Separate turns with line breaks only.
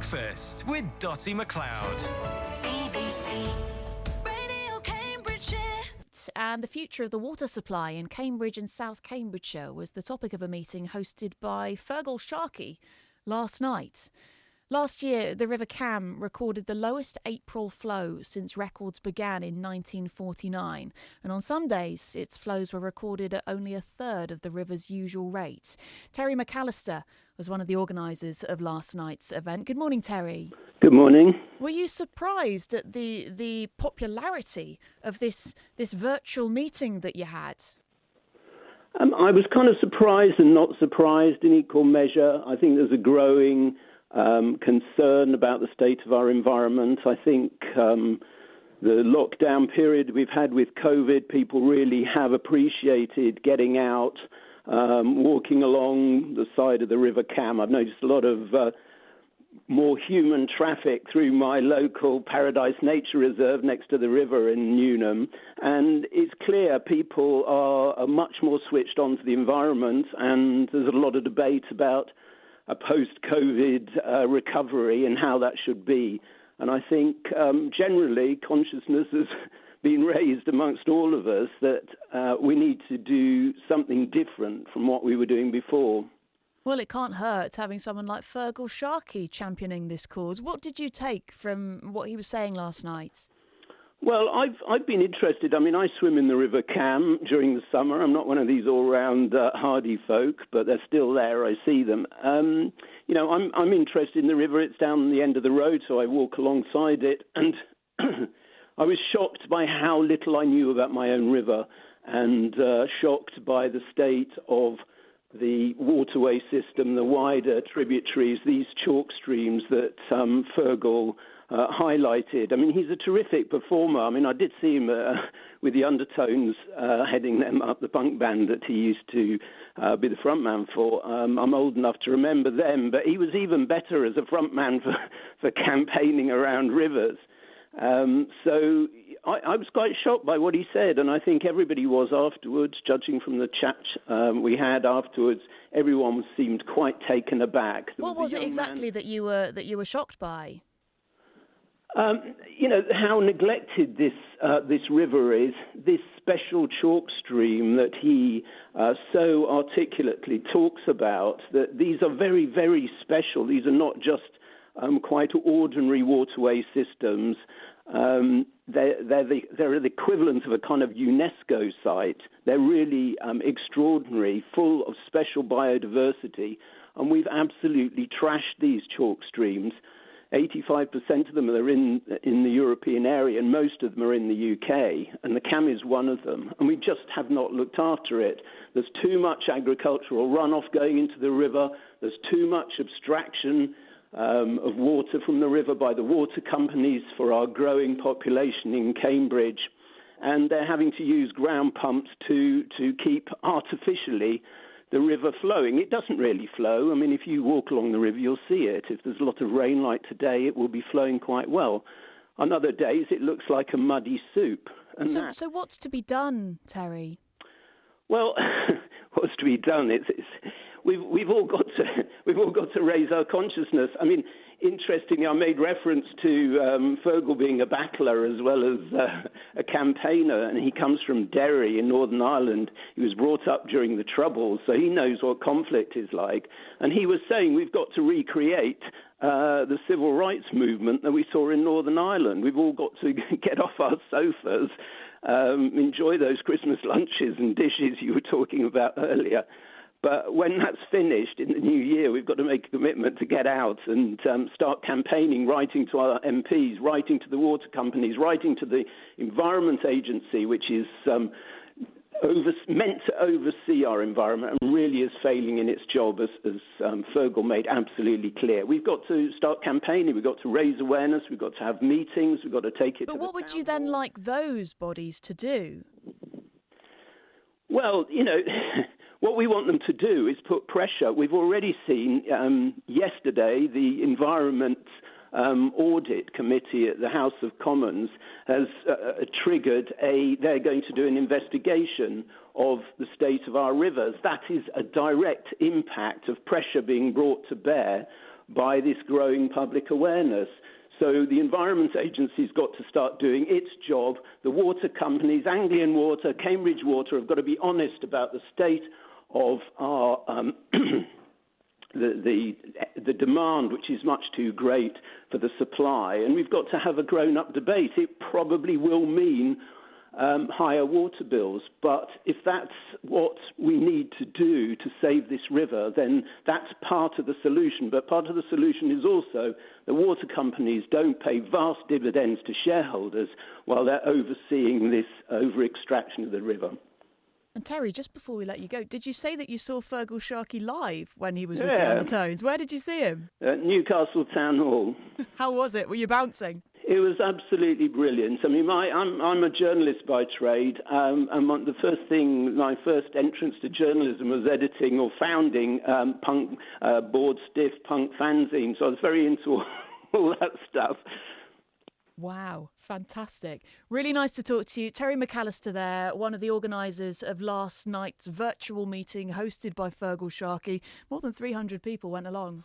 Breakfast with Dotty McLeod.
BBC Radio Cambridgeshire.
And the future of the water supply in Cambridge and South Cambridgeshire was the topic of a meeting hosted by Feargal Sharkey last night. Last year, the River Cam recorded the lowest April flow since records began in 1949. And on some days, its flows were recorded at only a third of the river's usual rate. Terry Macalister was one of the organisers of last night's event. Good morning, Terry.
Good morning.
Were you surprised at the popularity of this virtual meeting that you had?
I was kind of surprised and not surprised in equal measure. I think there's a growing concern about the state of our environment. I think the lockdown period we've had with COVID, people really have appreciated getting out, walking along the side of the River Cam. I've noticed a lot of more human traffic through my local Paradise Nature Reserve next to the river in Newnham, and it's clear people are much more switched on to the environment, and there's a lot of debate about a post-COVID recovery and how that should be. And I think generally consciousness has been raised amongst all of us that we need to do something different from what we were doing before.
Well, it can't hurt having someone like Feargal Sharkey championing this cause. What did you take from what he was saying last night?
Well, I've been interested. I mean, I swim in the River Cam during the summer. I'm not one of these all-round hardy folk, but they're still there. I see them. I'm interested in the river. It's down the end of the road, so I walk alongside it. And I was shocked by how little I knew about my own river, and shocked by the state of the waterway system, the wider tributaries, these chalk streams that Feargal highlighted. I mean, he's a terrific performer. I mean, I did see him with the Undertones heading them up, the punk band that he used to be the frontman for. I'm old enough to remember them, but he was even better as a frontman for campaigning around rivers. So I was quite shocked by what he said, and I think everybody was afterwards, judging from the chat we had afterwards. Everyone seemed quite taken aback.
What was it exactly that you were shocked by?
How neglected this river is, this special chalk stream that he so articulately talks about, that these are very, very special. These are not just quite ordinary waterway systems. They're the equivalent of a kind of UNESCO site. They're really extraordinary, full of special biodiversity, and we've absolutely trashed these chalk streams. 85% of them are in the European area, and most of them are in the UK, and the Cam is one of them, and we just have not looked after it. There's too much agricultural runoff going into the river. There's too much abstraction of water from the river by the water companies for our growing population in Cambridge, and they're having to use ground pumps to keep artificially the river flowing. It doesn't really flow. I mean, if you walk along the river, you'll see it. If there's a lot of rain like today, it will be flowing quite well. On other days, it looks like a muddy soup. And
so what's to be done, Terry?
Well, what's to be done? We've all got to raise our consciousness. I mean, interestingly, I made reference to Feargal being a battler as well as a campaigner, and he comes from Derry in Northern Ireland. He was brought up during the Troubles, so he knows what conflict is like. And he was saying we've got to recreate the civil rights movement that we saw in Northern Ireland. We've all got to get off our sofas, enjoy those Christmas lunches and dishes you were talking about earlier. But when that's finished in the new year, we've got to make a commitment to get out and start campaigning, writing to our MPs, writing to the water companies, writing to the Environment Agency, which is meant to oversee our environment and really is failing in its job, as Feargal made absolutely clear. We've got to start campaigning, we've got to raise awareness, we've got to have meetings, we've got to take it to the town hall.
But what would you then like those bodies to do?
Well, what we want them to do is put pressure. We've already seen yesterday the Environment Audit Committee at the House of Commons has triggered they're going to do an investigation of the state of our rivers. That is a direct impact of pressure being brought to bear by this growing public awareness. So the Environment Agency's got to start doing its job. The water companies, Anglian Water, Cambridge Water, have got to be honest about the state of our the demand, which is much too great for the supply. And we've got to have a grown-up debate. It probably will mean higher water bills. But if that's what we need to do to save this river, then that's part of the solution. But part of the solution is also the water companies don't pay vast dividends to shareholders while they're overseeing this over-extraction of the river.
And Terry, just before we let you go, did you say that you saw Feargal Sharkey live when he was with the Undertones? Where did you see him?
At Newcastle Town Hall.
How was it? Were you bouncing?
It was absolutely brilliant. I mean, I'm a journalist by trade, and my first entrance to journalism was editing or founding punk, board stiff punk fanzines. So I was very into all that stuff.
Wow, fantastic. Really nice to talk to you. Terry Macalister there, one of the organisers of last night's virtual meeting hosted by Feargal Sharkey. More than 300 people went along.